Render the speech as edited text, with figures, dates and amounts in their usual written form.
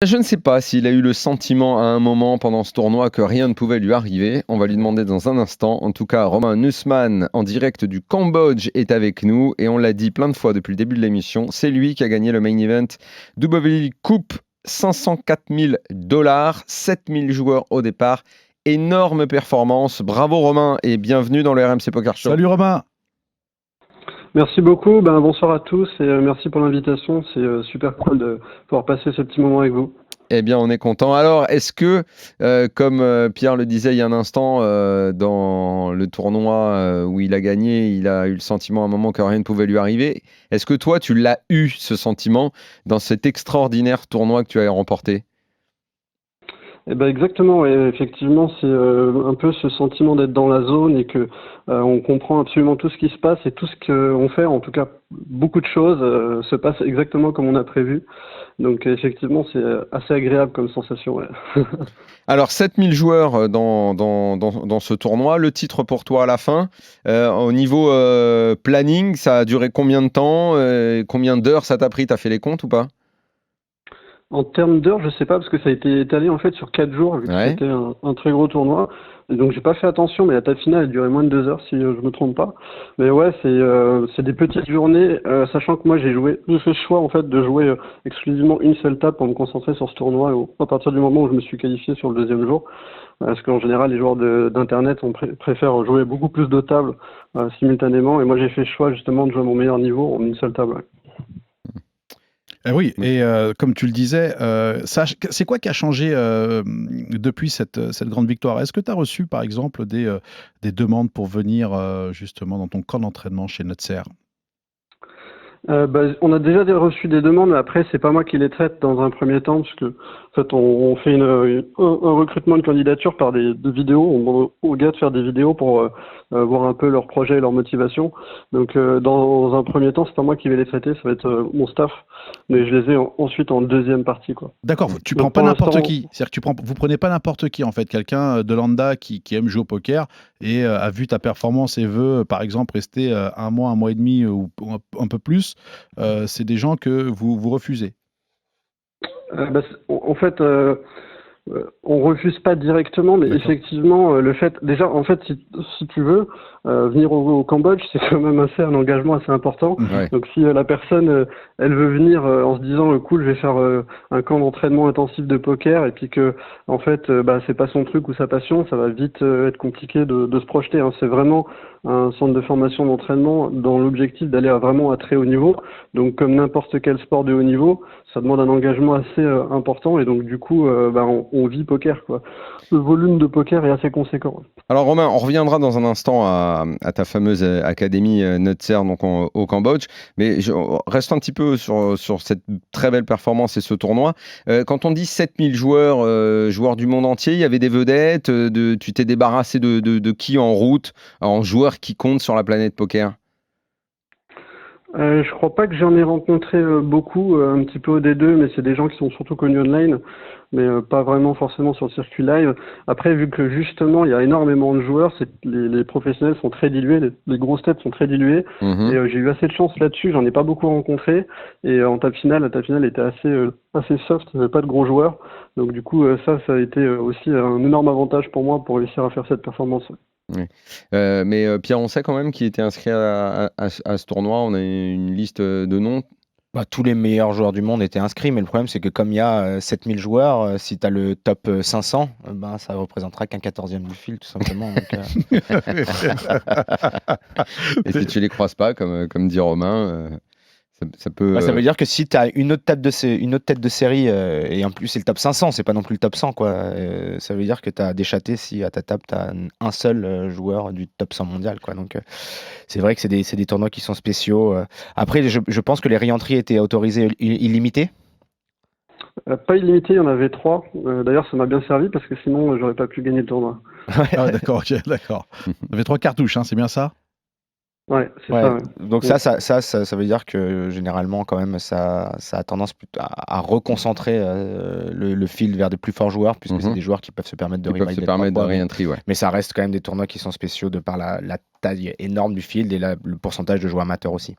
Je ne sais pas s'il a eu le sentiment à un moment pendant ce tournoi que rien ne pouvait lui arriver. On va lui demander dans un instant. En tout cas, Romain Nussmann, en direct du Cambodge, est avec nous. Et on l'a dit plein de fois depuis le début de l'émission, c'est lui qui a gagné le main event WL Coupe, 504 000 $, 7 000 joueurs au départ. Énorme performance. Bravo Romain et bienvenue dans le RMC Poker Show. Salut Romain. Merci beaucoup, bonsoir à tous et merci pour l'invitation, c'est super cool de pouvoir passer ce petit moment avec vous. Eh bien, on est content. Alors, est-ce que, comme Pierre le disait il y a un instant, dans le tournoi où il a gagné, il a eu le sentiment à un moment que rien ne pouvait lui arriver. Est-ce que toi, tu l'as eu, ce sentiment, dans cet extraordinaire tournoi que tu as remporté? Eh ben exactement, et effectivement, c'est un peu ce sentiment d'être dans la zone et que on comprend absolument tout ce qui se passe et tout ce qu'on fait, en tout cas beaucoup de choses se passent exactement comme on a prévu. Donc effectivement, c'est assez agréable comme sensation. Ouais. Alors, 7000 joueurs dans ce tournoi. Le titre pour toi à la fin. Au niveau planning, ça a duré combien de temps? Combien d'heures ça t'a pris? T'as fait les comptes ou pas? En termes d'heures, je sais pas parce que ça a été étalé en fait sur 4 jours vu que Ouais. c'était un très gros tournoi. Et donc j'ai pas fait attention, mais la table finale a duré moins de 2 heures si je me trompe pas. Mais ouais, c'est des petites journées, sachant que moi j'ai fait le choix en fait de jouer exclusivement une seule table pour me concentrer sur ce tournoi à partir du moment où je me suis qualifié sur le deuxième jour. Parce qu'en général, les joueurs d'internet préfèrent jouer beaucoup plus de tables simultanément. Et moi j'ai fait le choix justement de jouer à mon meilleur niveau en une seule table. Ouais. Oui, et comme tu le disais, c'est quoi qui a changé depuis cette grande victoire? Est-ce que tu as reçu, par exemple, des demandes pour venir justement dans ton camp d'entraînement chez Notser? On a déjà reçu des demandes, mais après, c'est pas moi qui les traite dans un premier temps, parce que en fait, on fait un recrutement de candidature par des vidéos. On demande aux gars de faire des vidéos pour voir un peu leur projet et leur motivation. Donc, dans un premier temps, c'est pas moi qui vais les traiter, ça va être mon staff, mais je les ai ensuite en deuxième partie, quoi. D'accord, tu Donc, prends pas pour n'importe l'instant, qui. C'est-à-dire que vous prenez pas n'importe qui, en fait. Quelqu'un de lambda qui aime jouer au poker et a vu ta performance et veut, par exemple, rester un mois et demi ou un peu plus. C'est des gens que vous refusez. en fait, on refuse pas directement, mais D'accord. effectivement, le fait, déjà, en fait, si tu veux, venir au Cambodge, c'est quand même un engagement assez important. Ouais. Donc, si la personne, elle veut venir en se disant, cool, je vais faire un camp d'entraînement intensif de poker, et puis que, en fait, c'est pas son truc ou sa passion, ça va vite être compliqué de se projeter. Hein. C'est vraiment un centre de formation d'entraînement dans l'objectif d'aller vraiment à très haut niveau. Donc, comme n'importe quel sport de haut niveau, ça demande un engagement assez important, et donc, du coup, on vit poker, quoi. Le volume de poker est assez conséquent. Alors Romain, on reviendra dans un instant à ta fameuse académie Nutser donc au Cambodge, mais reste un petit peu sur cette très belle performance et ce tournoi. Quand on dit 7000 joueurs, joueurs du monde entier, il y avait des vedettes, tu t'es débarrassé de qui en route, en joueurs qui comptent sur la planète poker? Je crois pas que j'en ai rencontré beaucoup, un petit peu au D2, mais c'est des gens qui sont surtout connus online, mais pas vraiment forcément sur le circuit live. Après, vu que justement il y a énormément de joueurs, les professionnels sont très dilués, les grosses têtes sont très diluées, et Mhm. j'ai eu assez de chance là-dessus, j'en ai pas beaucoup rencontré, et en table finale, la table finale était assez soft, il n'y avait pas de gros joueurs, donc du coup ça a été aussi un énorme avantage pour moi pour réussir à faire cette performance. Oui. Mais Pierre, on sait quand même qui était inscrit à ce tournoi. On a une liste de noms. Tous les meilleurs joueurs du monde étaient inscrits, mais le problème, c'est que comme il y a 7000 joueurs, si tu as le top 500, ça représentera qu'un 14e du fil, tout simplement. Et si tu les croises pas, comme dit Romain, ça peut. Ça veut dire que si tu as une autre tête de série, et en plus c'est le top 500, c'est pas non plus le top 100, quoi. Ça veut dire que tu as déchatté si à ta table, tu as un seul joueur du top 100 mondial, quoi. Donc c'est vrai que c'est des tournois qui sont spéciaux. Après, je pense que les re-entries étaient autorisées illimitées. Pas illimité, il y en avait 3. D'ailleurs, ça m'a bien servi parce que sinon, j'aurais pas pu gagner le tournoi. Ah, d'accord, ok, d'accord. Ça fait 3 cartouches, hein, c'est bien ça? Ouais, c'est Ouais, ça. Ouais. donc ça veut dire que généralement, quand même, ça a tendance plutôt à reconcentrer le field vers des plus forts joueurs, puisque c'est des joueurs qui peuvent se permettre de Ils peuvent se rebuy permettre de 3 fois, réentry, ouais. mais ça reste quand même des tournois qui sont spéciaux de par la taille énorme du field et le pourcentage de joueurs amateurs aussi.